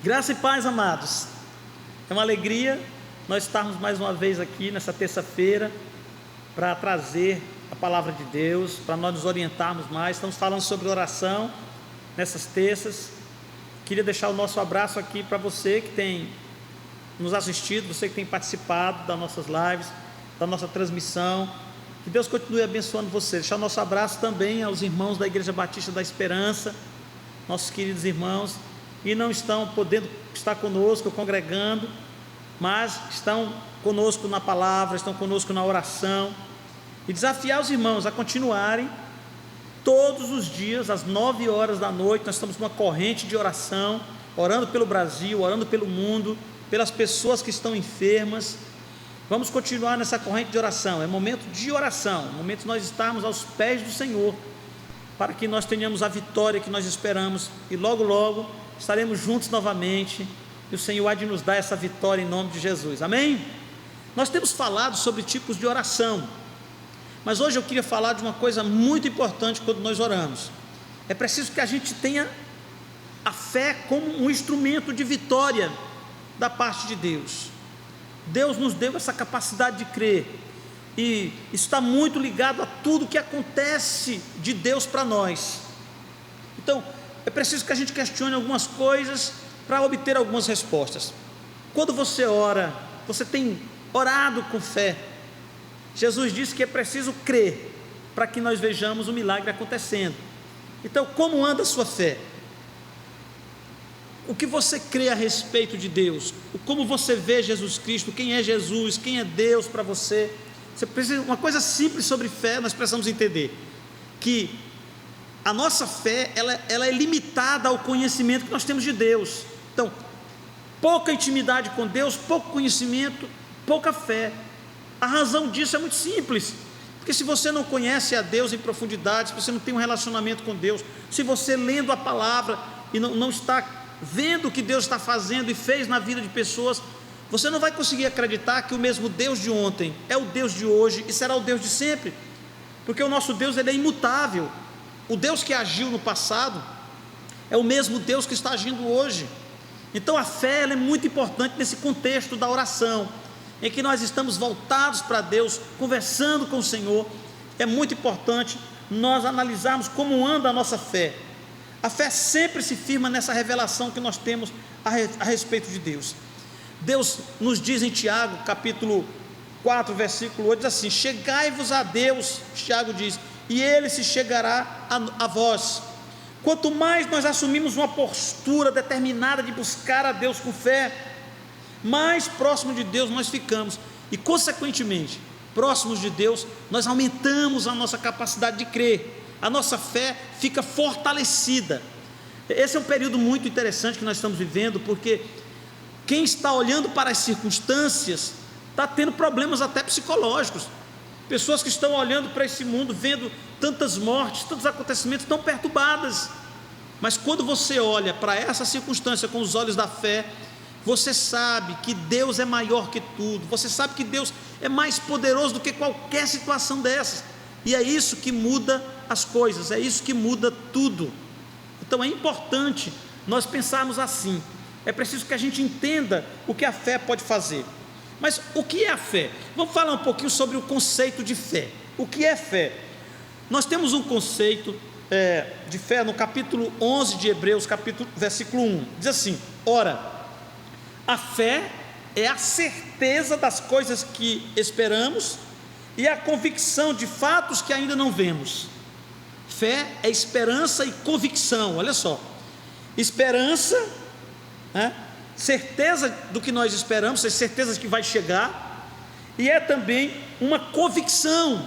Graça e paz, amados. É uma alegria nós estarmos mais uma vez aqui nessa terça-feira para trazer a palavra de Deus, para nós nos orientarmos mais. Estamos falando sobre oração nessas terças. Queria deixar o nosso abraço aqui para você que tem nos assistido, você que tem participado das nossas lives, da nossa transmissão. Que Deus continue abençoando você. Deixar o nosso abraço também aos irmãos da Igreja Batista da Esperança, nossos queridos irmãos, e não estão podendo estar conosco, congregando, mas estão conosco na palavra, estão conosco na oração, e desafiar os irmãos a continuarem todos os dias, às 9 horas da noite. Nós estamos numa corrente de oração, orando pelo Brasil, orando pelo mundo, pelas pessoas que estão enfermas. Vamos continuar nessa corrente de oração. É momento de oração, é momento de nós estarmos aos pés do Senhor, para que nós tenhamos a vitória que nós esperamos, e logo logo estaremos juntos novamente, e o Senhor há de nos dar essa vitória em nome de Jesus, amém? Nós temos falado sobre tipos de oração, mas hoje eu queria falar de uma coisa muito importante quando nós oramos. É preciso que a gente tenha a fé como um instrumento de vitória da parte de Deus. Deus nos deu essa capacidade de crer, e isso está muito ligado a tudo que acontece de Deus para nós. Então, é preciso que a gente questione algumas coisas para obter algumas respostas. Quando você ora, você tem orado com fé. Jesus disse que é preciso crer para que nós vejamos o milagre acontecendo. Então, como anda a sua fé? O que você crê a respeito de Deus? Como você vê Jesus Cristo? Quem é Jesus? Quem é Deus para você? Você precisa, uma coisa simples sobre fé, nós precisamos entender que a nossa fé, ela é limitada ao conhecimento que nós temos de Deus. Então, pouca intimidade com Deus, pouco conhecimento, pouca fé. A razão disso é muito simples, porque se você não conhece a Deus em profundidade, se você não tem um relacionamento com Deus, se você lendo a palavra e não está vendo o que Deus está fazendo e fez na vida de pessoas, você não vai conseguir acreditar que o mesmo Deus de ontem é o Deus de hoje e será o Deus de sempre, porque o nosso Deus, ele é imutável. O Deus que agiu no passado é o mesmo Deus que está agindo hoje. Então a fé, ela é muito importante nesse contexto da oração, em que nós estamos voltados para Deus, conversando com o Senhor. É muito importante nós analisarmos como anda a nossa fé. A fé sempre se firma nessa revelação que nós temos a respeito de Deus. Deus nos diz em Tiago, capítulo 4, versículo 8, diz assim: chegai-vos a Deus, Tiago diz, e Ele se chegará a vós. Quanto mais nós assumimos uma postura determinada de buscar a Deus com fé, mais próximo de Deus nós ficamos, e consequentemente, próximos de Deus, nós aumentamos a nossa capacidade de crer, a nossa fé fica fortalecida. Esse é um período muito interessante que nós estamos vivendo, porque quem está olhando para as circunstâncias está tendo problemas até psicológicos. Pessoas que estão olhando para esse mundo, vendo tantas mortes, tantos acontecimentos, estão perturbadas. Mas quando você olha para essa circunstância com os olhos da fé, você sabe que Deus é maior que tudo, você sabe que Deus é mais poderoso do que qualquer situação dessas, e é isso que muda as coisas, é isso que muda tudo. Então é importante nós pensarmos assim. É preciso que a gente entenda o que a fé pode fazer. Mas o que é a fé? Vamos falar um pouquinho sobre o conceito de fé. O que é fé? Nós temos um conceito de fé no capítulo 11 de Hebreus, versículo 1. Diz assim: ora, a fé é a certeza das coisas que esperamos e a convicção de fatos que ainda não vemos. Fé é esperança e convicção, olha só. Esperança, né? Certeza do que nós esperamos, certeza de que vai chegar, e é também uma convicção,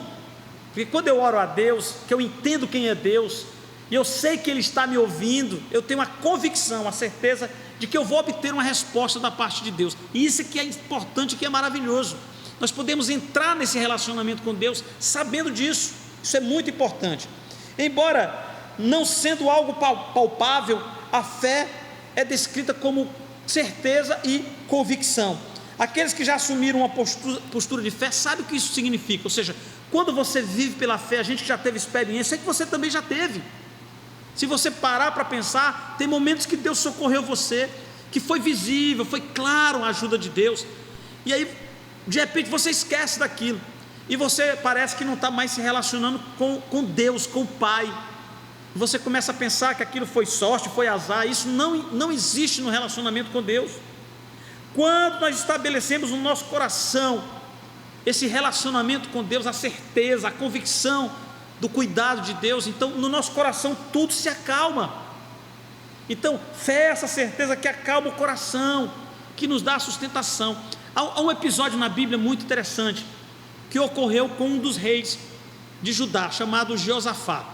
porque quando eu oro a Deus, que eu entendo quem é Deus, e eu sei que Ele está me ouvindo, eu tenho a convicção, a certeza de que eu vou obter uma resposta da parte de Deus, e isso que é importante, que é maravilhoso. Nós podemos entrar nesse relacionamento com Deus sabendo disso, isso é muito importante. Embora não sendo algo palpável, a fé é descrita como certeza e convicção. Aqueles que já assumiram uma postura de fé sabem o que isso significa. Ou seja, quando você vive pela fé, a gente que já teve experiência, é que você também já teve. Se você parar para pensar, tem momentos que Deus socorreu você, que foi visível, foi claro a ajuda de Deus, e aí de repente você esquece daquilo, e você parece que não está mais se relacionando com Deus, com o Pai. Você começa a pensar que aquilo foi sorte, foi azar. Isso não existe no relacionamento com Deus. Quando nós estabelecemos no nosso coração esse relacionamento com Deus, a certeza, a convicção do cuidado de Deus, então no nosso coração tudo se acalma. Então fé é essa certeza que acalma o coração, que nos dá a sustentação. Há um episódio na Bíblia muito interessante que ocorreu com um dos reis de Judá, chamado Josafá.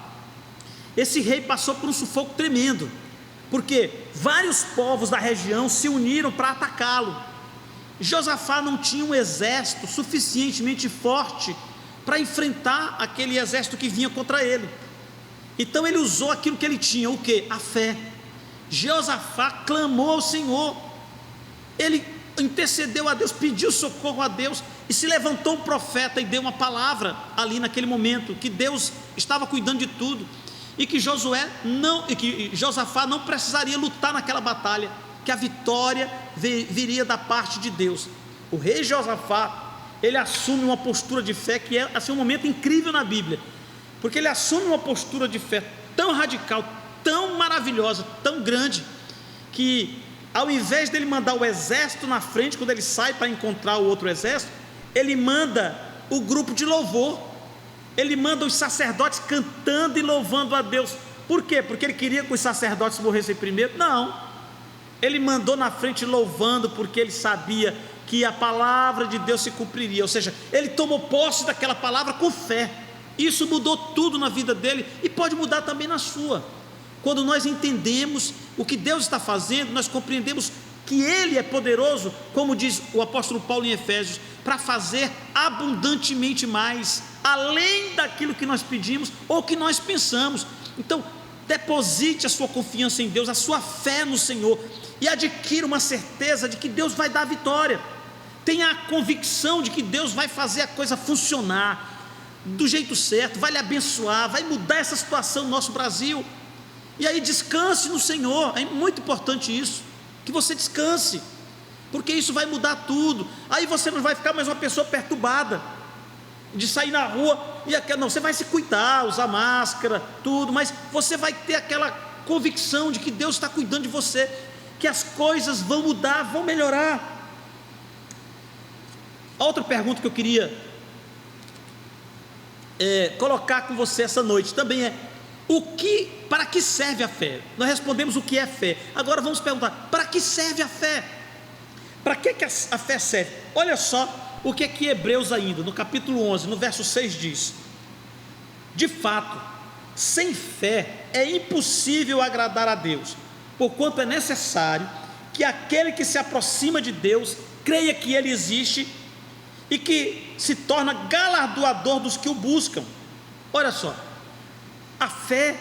Esse rei passou por um sufoco tremendo, porque vários povos da região se uniram para atacá-lo. Josafá não tinha um exército suficientemente forte para enfrentar aquele exército que vinha contra ele. Então ele usou aquilo que ele tinha, o que? A fé. Josafá clamou ao Senhor, ele intercedeu a Deus, pediu socorro a Deus, e se levantou um profeta e deu uma palavra ali naquele momento, que Deus estava cuidando de tudo, e que Josafá não precisaria lutar naquela batalha, que a vitória viria da parte de Deus. O rei Josafá, ele assume uma postura de fé que é assim, um momento incrível na Bíblia, porque ele assume uma postura de fé tão radical, tão maravilhosa, tão grande, que ao invés dele mandar o exército na frente, quando ele sai para encontrar o outro exército, ele manda o grupo de louvor, ele manda os sacerdotes cantando e louvando a Deus. Por quê? Porque ele queria que os sacerdotes morressem primeiro? Não, ele mandou na frente louvando, porque ele sabia que a palavra de Deus se cumpriria, ou seja, ele tomou posse daquela palavra com fé. Isso mudou tudo na vida dele, e pode mudar também na sua. Quando nós entendemos o que Deus está fazendo, nós compreendemos que Ele é poderoso, como diz o apóstolo Paulo em Efésios, para fazer abundantemente mais, além daquilo que nós pedimos ou que nós pensamos. Então, deposite a sua confiança em Deus, a sua fé no Senhor, e adquira uma certeza de que Deus vai dar a vitória. Tenha a convicção de que Deus vai fazer a coisa funcionar do jeito certo, vai lhe abençoar, vai mudar essa situação no nosso Brasil. E aí descanse no Senhor, é muito importante isso, que você descanse, porque isso vai mudar tudo. Aí você não vai ficar mais uma pessoa perturbada, de sair na rua, não, você vai se cuidar, usar máscara, tudo, mas você vai ter aquela convicção de que Deus está cuidando de você, que as coisas vão mudar, vão melhorar. Outra pergunta que eu queria colocar com você essa noite também é: para que serve a fé? Nós respondemos o que é fé. Agora vamos perguntar: para que serve a fé? Para que a fé serve? Olha só o que é que Hebreus ainda, no capítulo 11, no verso 6 diz: de fato, sem fé é impossível agradar a Deus, porquanto é necessário que aquele que se aproxima de Deus creia que Ele existe e que se torna galardoador dos que o buscam. Olha só, a fé,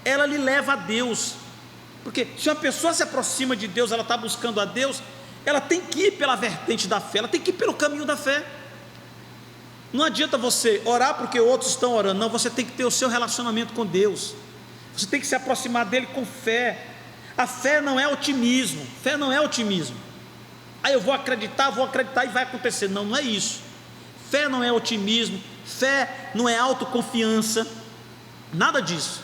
ela lhe leva a Deus, porque se uma pessoa se aproxima de Deus, ela está buscando a Deus, ela tem que ir pela vertente da fé, ela tem que ir pelo caminho da fé. Não adianta você orar porque outros estão orando, não, você tem que ter o seu relacionamento com Deus, você tem que se aproximar dele com fé. A fé não é otimismo, fé não é otimismo. Aí eu vou acreditar e vai acontecer. Não, não é isso. Fé não é otimismo, fé não é autoconfiança, nada disso.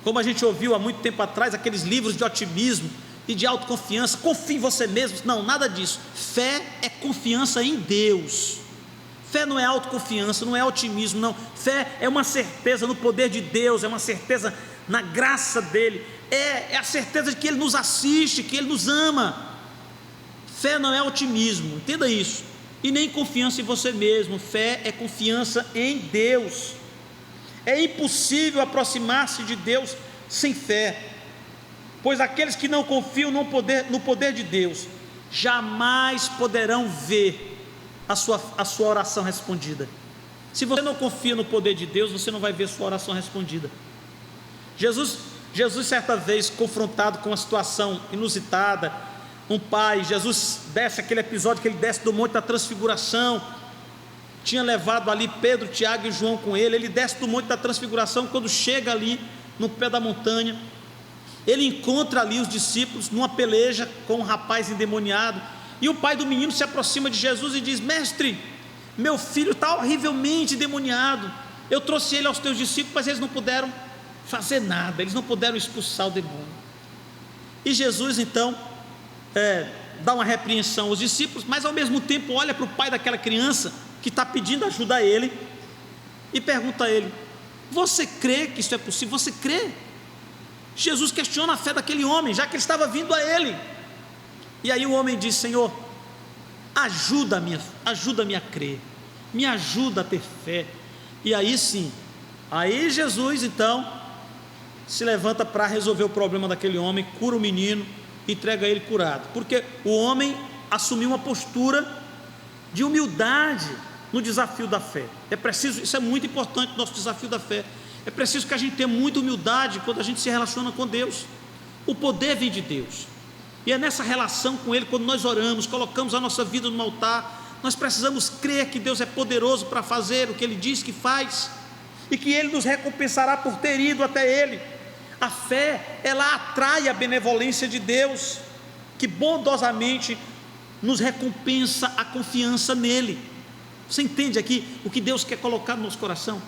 Como a gente ouviu há muito tempo atrás, aqueles livros de otimismo e de autoconfiança, confie em você mesmo. Não, nada disso. Fé é confiança em Deus. Fé não é autoconfiança, não é otimismo, não. Fé é uma certeza no poder de Deus, é uma certeza na graça dEle, é a certeza de que Ele nos assiste, que Ele nos ama. Fé não é otimismo, entenda isso, e nem confiança em você mesmo. Fé é confiança em Deus. É impossível aproximar-se de Deus sem fé, pois aqueles que não confiam no poder de Deus jamais poderão ver a sua oração respondida. Se você não confia no poder de Deus, você não vai ver sua oração respondida. Jesus certa vez, confrontado com uma situação inusitada, Jesus desce, aquele episódio que ele desce do monte da transfiguração, tinha levado ali Pedro, Tiago e João com ele desce do monte da transfiguração. Quando chega ali no pé da montanha, Ele encontra ali os discípulos numa peleja com um rapaz endemoniado, e o pai do menino se aproxima de Jesus e diz: mestre, meu filho está horrivelmente endemoniado, eu trouxe ele aos teus discípulos, mas eles não puderam fazer nada, eles não puderam expulsar o demônio. E Jesus então dá uma repreensão aos discípulos, mas ao mesmo tempo olha para o pai daquela criança que está pedindo ajuda a ele e pergunta a ele: você crê que isso é possível? Você crê? Jesus questiona a fé daquele homem, já que ele estava vindo a ele. E aí o homem diz: Senhor, ajuda-me a crer, me ajuda a ter fé. E aí sim, aí Jesus então se levanta para resolver o problema daquele homem, cura o menino, entrega ele curado, porque o homem assumiu uma postura de humildade no desafio da fé. É preciso, isso é muito importante no nosso desafio da fé. É preciso que a gente tenha muita humildade quando a gente se relaciona com Deus. O poder vem de Deus, e é nessa relação com Ele, quando nós oramos, colocamos a nossa vida no altar, nós precisamos crer que Deus é poderoso para fazer o que Ele diz que faz, e que Ele nos recompensará por ter ido até Ele. A fé, ela atrai a benevolência de Deus, que bondosamente nos recompensa a confiança nele. Você entende aqui o que Deus quer colocar no nosso coração?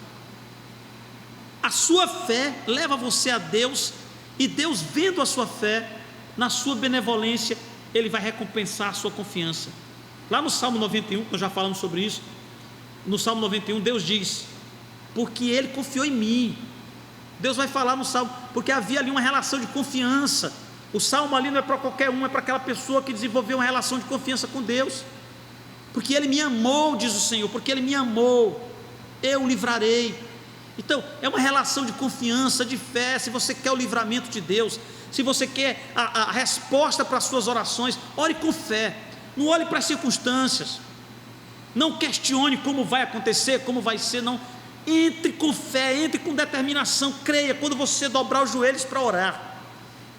A sua fé leva você a Deus, e Deus, vendo a sua fé, na sua benevolência, Ele vai recompensar a sua confiança. Lá no Salmo 91, nós já falamos sobre isso. No Salmo 91 Deus diz: porque Ele confiou em mim. Deus vai falar no Salmo, porque havia ali uma relação de confiança. O Salmo ali não é para qualquer um, é para aquela pessoa que desenvolveu uma relação de confiança com Deus. Porque Ele me amou, diz o Senhor, porque Ele me amou, eu o livrarei. Então é uma relação de confiança, de fé. Se você quer o livramento de Deus, se você quer a resposta para as suas orações, ore com fé, não olhe para as circunstâncias, não questione como vai acontecer, como vai ser, não. Entre com fé, entre com determinação, creia. Quando você dobrar os joelhos para orar,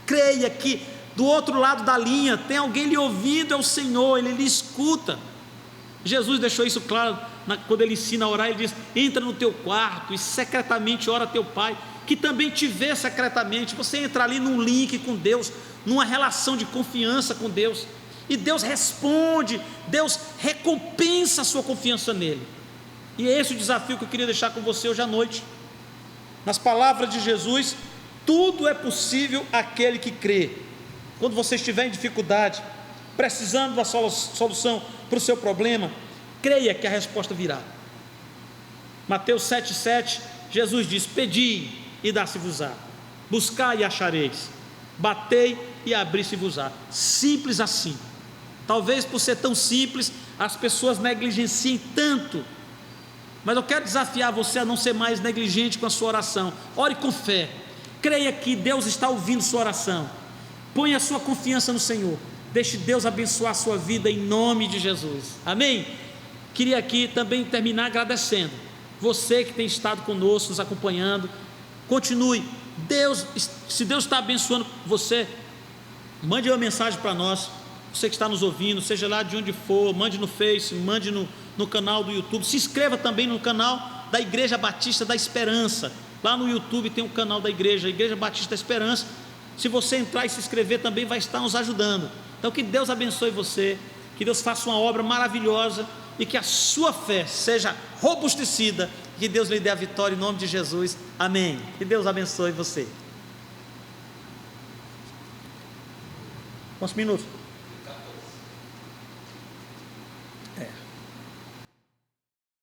creia que do outro lado da linha tem alguém lhe ouvindo, é o Senhor, Ele lhe escuta. Jesus deixou isso claro quando Ele ensina a orar. Ele diz: entra no teu quarto e secretamente ora a teu Pai, que também te vê secretamente. Você entra ali num link com Deus, numa relação de confiança com Deus, e Deus responde, Deus recompensa a sua confiança nele. E é esse o desafio que eu queria deixar com você hoje à noite. Nas palavras de Jesus: tudo é possível àquele que crê. Quando você estiver em dificuldade, precisando da solução para o seu problema, creia que a resposta virá. Mateus 7,7, Jesus diz: pedi e dá-se-vos-á, buscai e achareis, batei e abri-se-vos-á. Simples assim. Talvez por ser tão simples, as pessoas negligenciem tanto, mas eu quero desafiar você a não ser mais negligente com a sua oração. Ore com fé, creia que Deus está ouvindo sua oração, ponha a sua confiança no Senhor, deixe Deus abençoar a sua vida em nome de Jesus, amém? Queria aqui também terminar agradecendo você que tem estado conosco, nos acompanhando. Continue, se Deus está abençoando você, mande uma mensagem para nós. Você que está nos ouvindo, seja lá de onde for, mande no Face, mande no canal do YouTube. Se inscreva também no canal da Igreja Batista da Esperança. Lá no YouTube tem um canal da igreja, a Igreja Batista da Esperança. Se você entrar e se inscrever também, vai estar nos ajudando. Então que Deus abençoe você, que Deus faça uma obra maravilhosa, e que a sua fé seja robustecida, que Deus lhe dê a vitória em nome de Jesus, amém. Que Deus abençoe você. Uns minutos.